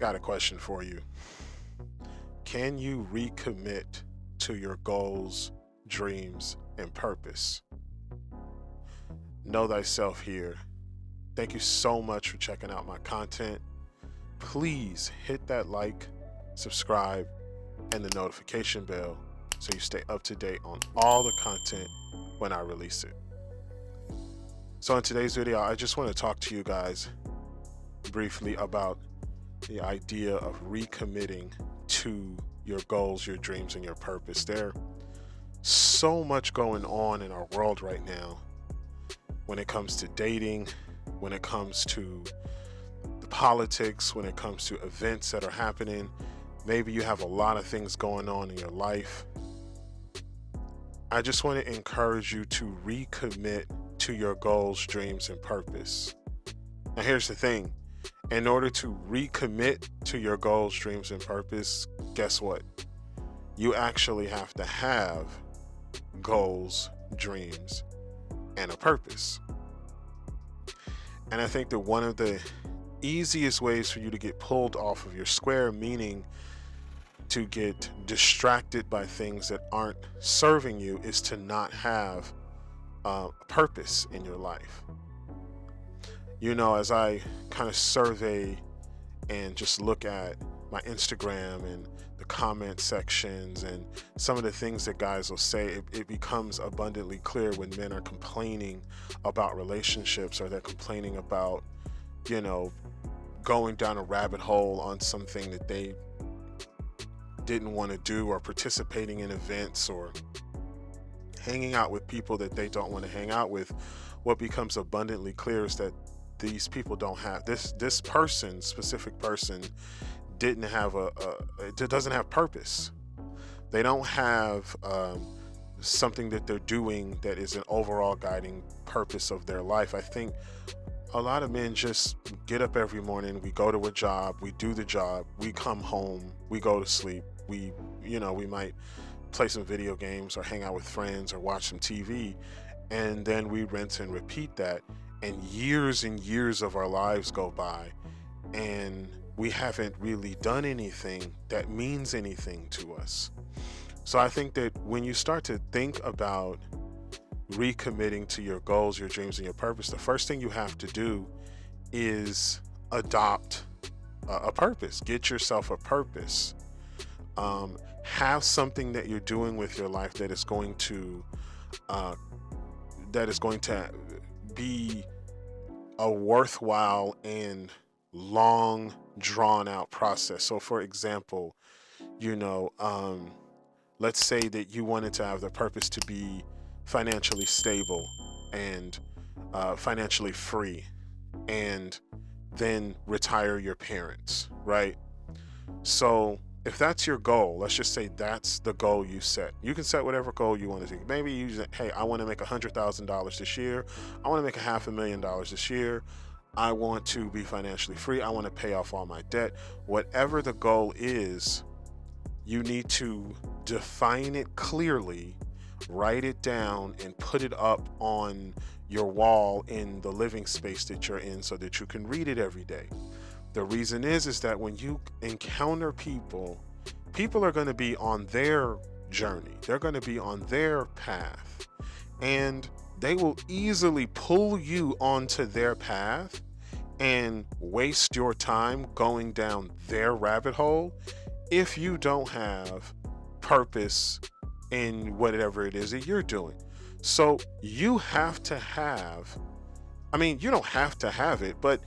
Got a question for you. Can you recommit to your goals, dreams, and purpose? Know thyself here. Thank you so much for checking out my content. Please hit that like, subscribe, and the notification bell so you stay up to date on all the content when I release it. So in today's video, I just want to talk to you guys briefly about the idea of recommitting to your goals, your dreams, and your purpose. There's so much going on in our world right now when it comes to dating, when it comes to the politics, when it comes to events that are happening. Maybe you have a lot of things going on in your life. I just want to encourage you to recommit to your goals, dreams, and purpose. Now, here's the thing. In order to recommit to your goals, dreams, and purpose, guess what? You actually have to have goals, dreams, and a purpose. And I think that one of the easiest ways for you to get pulled off of your square, meaning to get distracted by things that aren't serving you, is to not have a purpose in your life. You know, as I kind of survey and just look at my Instagram and the comment sections and some of the things that guys will say, it becomes abundantly clear when men are complaining about relationships, or they're complaining about, you know, going down a rabbit hole on something that they didn't want to do, or participating in events, or hanging out with people that they don't want to hang out with. What becomes abundantly clear is that these people don't have this specific person didn't have it doesn't have purpose. They don't have something that they're doing that is an overall guiding purpose of their life. I think a lot of men just get up every morning, we go to a job, we do the job, we come home, we go to sleep, we might play some video games or hang out with friends or watch some TV, and then we rinse and repeat that. And years of our lives go by, and we haven't really done anything that means anything to us. So I think that when you start to think about recommitting to your goals, your dreams, and your purpose, the first thing you have to do is adopt a purpose. Get yourself a purpose. Have something that you're doing with your life that is going to be a worthwhile and long drawn out process. So for example, let's say that you wanted to have the purpose to be financially stable and financially free, and then retire your parents, right? So if that's your goal, let's just say that's the goal you set. You can set whatever goal you want to do. Maybe you say, hey, I want to make $100,000 this year. I want to make $500,000 this year. I want to be financially free. I want to pay off all my debt. Whatever the goal is, you need to define it clearly, write it down, and put it up on your wall in the living space that you're in so that you can read it every day. The reason is that when you encounter people are going to be on their journey. They're going to be on their path, and they will easily pull you onto their path and waste your time going down their rabbit hole if you don't have purpose in whatever it is that you're doing. So you have to have, you don't have to have it, but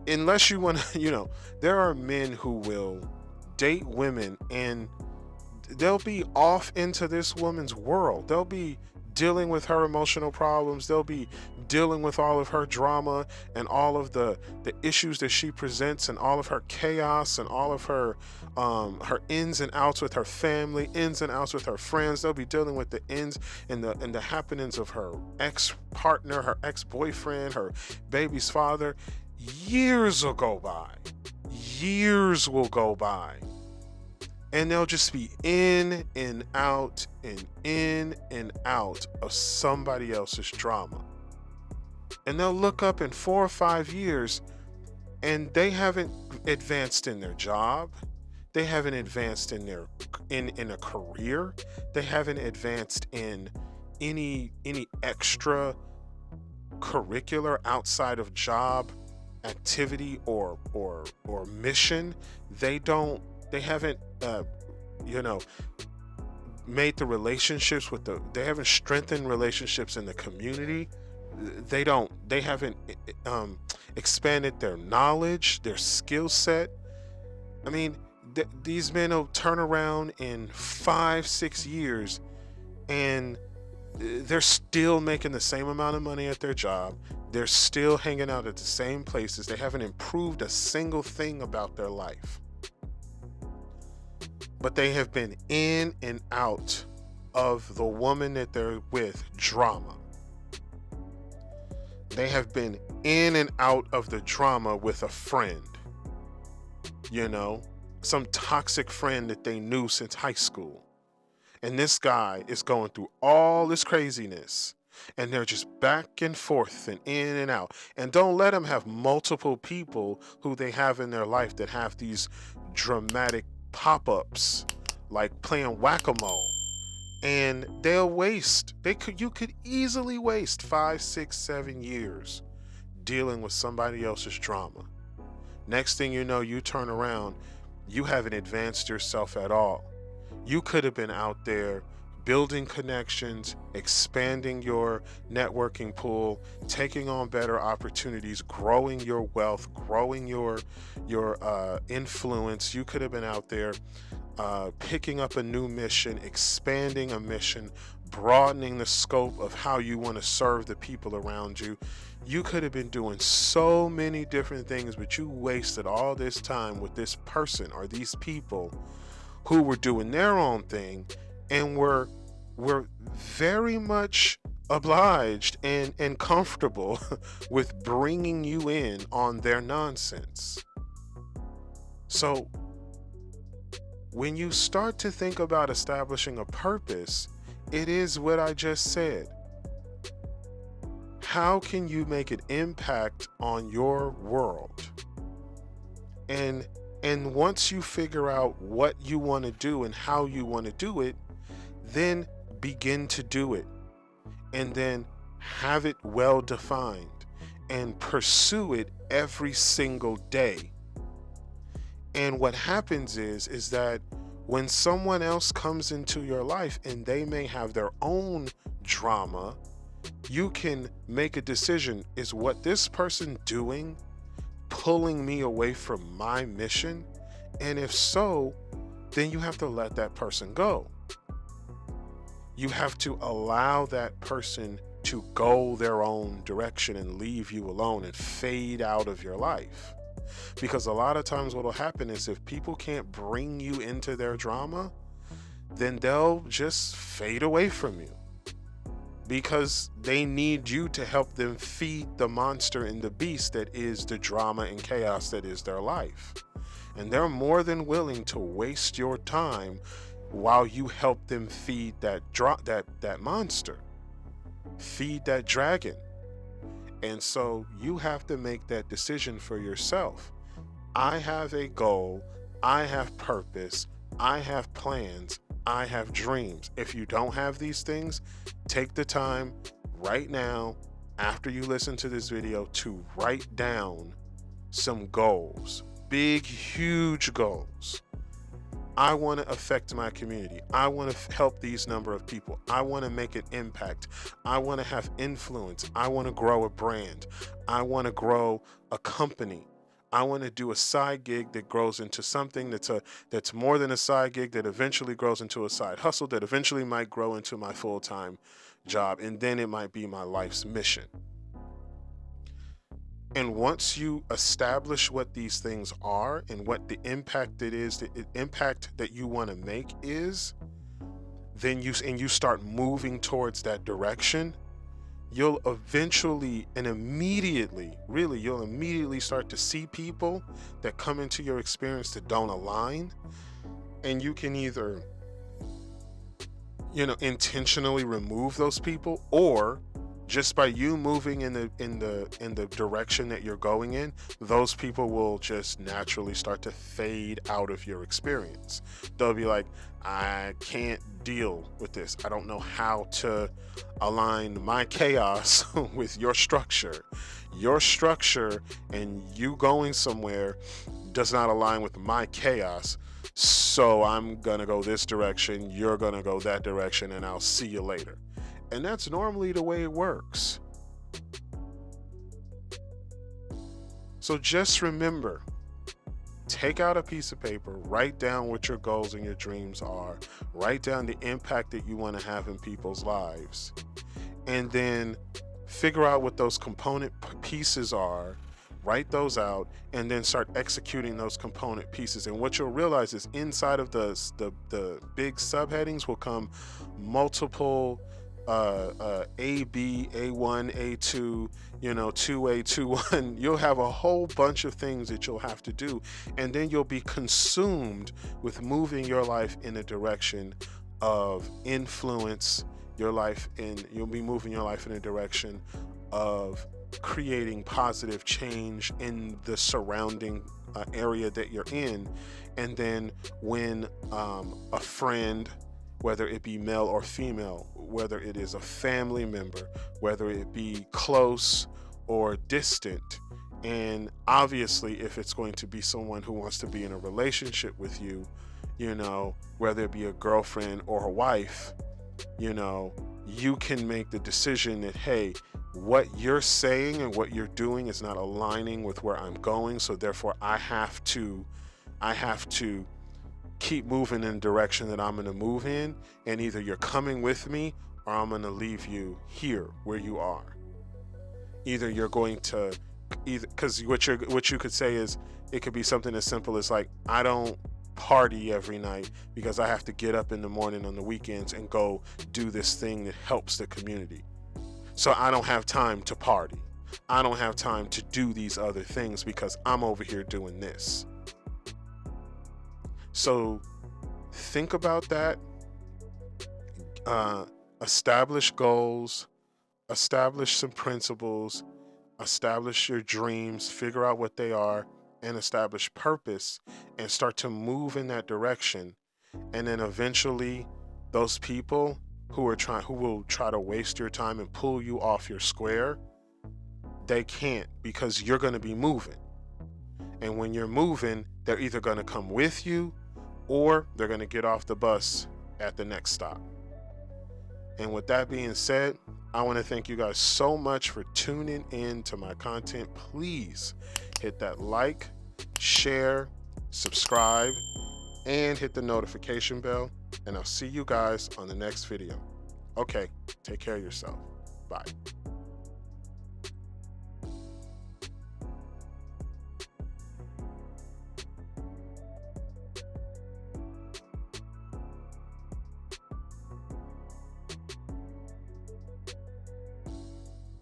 unless you want to, there are men who will date women and they'll be off into this woman's world. They'll be dealing with her emotional problems. They'll be dealing with all of her drama and all of the issues that she presents, and all of her chaos, and all of her ins and outs with her family, ins and outs with her friends. They'll be dealing with the ins and the happenings of her ex-partner, her ex-boyfriend, her baby's father. Years will go by, and they'll just be in and out and in and out of somebody else's drama. And they'll look up in 4 or 5 years and they haven't advanced in their job. They haven't advanced in their in a career. They haven't advanced in any extra curricular outside of job activity or mission. They haven't you know made the relationships they haven't strengthened relationships in the community. They haven't expanded their knowledge, their skill set. I mean, these men will turn around in 5-6 years and they're still making the same amount of money at their job. They're still hanging out at the same places. They haven't improved a single thing about their life. But they have been in and out of the woman that they're with drama. They have been in and out of the drama with a friend. Some toxic friend that they knew since high school. And this guy is going through all this craziness, and they're just back and forth and in and out. And don't let them have multiple people who they have in their life that have these dramatic pop-ups, like playing whack-a-mole. And you could easily waste 5, 6, 7 years dealing with somebody else's drama. Next thing you know, you turn around, you haven't advanced yourself at all. You could have been out there building connections, expanding your networking pool, taking on better opportunities, growing your wealth, growing your influence. You could have been out there picking up a new mission, expanding a mission, broadening the scope of how you want to serve the people around you. You could have been doing so many different things, but you wasted all this time with this person or these people who were doing their own thing and were very much obliged and comfortable with bringing you in on their nonsense. So when you start to think about establishing a purpose, it is what I just said. How can you make an impact on your world? And once you figure out what you want to do and how you want to do it, then begin to do it. And then have it well defined and pursue it every single day. And what happens is that when someone else comes into your life and they may have their own drama, you can make a decision. Is what this person doing pulling me away from my mission? And if so, then you have to let that person go. You have to allow that person to go their own direction and leave you alone and fade out of your life. Because a lot of times what will happen is if people can't bring you into their drama, then they'll just fade away from you. Because they need you to help them feed the monster and the beast that is the drama and chaos that is their life. And they're more than willing to waste your time while you help them feed that monster, feed that dragon. And so you have to make that decision for yourself. I have a goal, I have purpose, I have plans, I have dreams. If you don't have these things, take the time right now, after you listen to this video, to write down some goals, big, huge goals. I want to affect my community. I want to help these number of people. I want to make an impact. I want to have influence. I want to grow a brand. I want to grow a company. I want to do a side gig that grows into something that's more than a side gig, that eventually grows into a side hustle, that eventually might grow into my full-time job, and then it might be my life's mission. And once you establish what these things are and what the impact that you want to make is, then you start moving towards that direction, you'll eventually and immediately start to see people that come into your experience that don't align. And you can either, intentionally remove those people, or Just by you moving in the direction that you're going in, those people will just naturally start to fade out of your experience. They'll be like, I can't deal with this. I don't know how to align my chaos with your structure. Your structure and you going somewhere does not align with my chaos. So I'm gonna go this direction, you're gonna go that direction, and I'll see you later. And that's normally the way it works. So just remember, take out a piece of paper, write down what your goals and your dreams are, write down the impact that you want to have in people's lives, and then figure out what those component pieces are, write those out, and then start executing those component pieces. And what you'll realize is inside of the big subheadings will come multiple A, B, A1, A2, 2A, 2-1. You'll have a whole bunch of things that you'll have to do, and then you'll be consumed with moving your life in a direction of influence. You'll be moving your life in a direction of creating positive change in the surrounding area that you're in. And then when a friend, whether it be male or female, whether it is a family member, whether it be close or distant, and obviously if it's going to be someone who wants to be in a relationship with you, whether it be a girlfriend or a wife, you can make the decision that, hey, what you're saying and what you're doing is not aligning with where I'm going, so therefore I have to keep moving in the direction that I'm going to move in, and either you're coming with me or I'm going to leave you here where you are. Either you're going to, because what you could say is, it could be something as simple as like, I don't party every night because I have to get up in the morning on the weekends and go do this thing that helps the community. So I don't have time to party. I don't have time to do these other things because I'm over here doing this. So think about that. Establish goals, establish some principles, establish your dreams, figure out what they are, and establish purpose, and start to move in that direction. And then eventually those people who will try to waste your time and pull you off your square, they can't, because you're going to be moving. And when you're moving, they're either going to come with you or they're going to get off the bus at the next stop. And with that being said, I want to thank you guys so much for tuning in to my content. Please hit that like, share, subscribe, and hit the notification bell. And I'll see you guys on the next video. Okay, take care of yourself. Bye.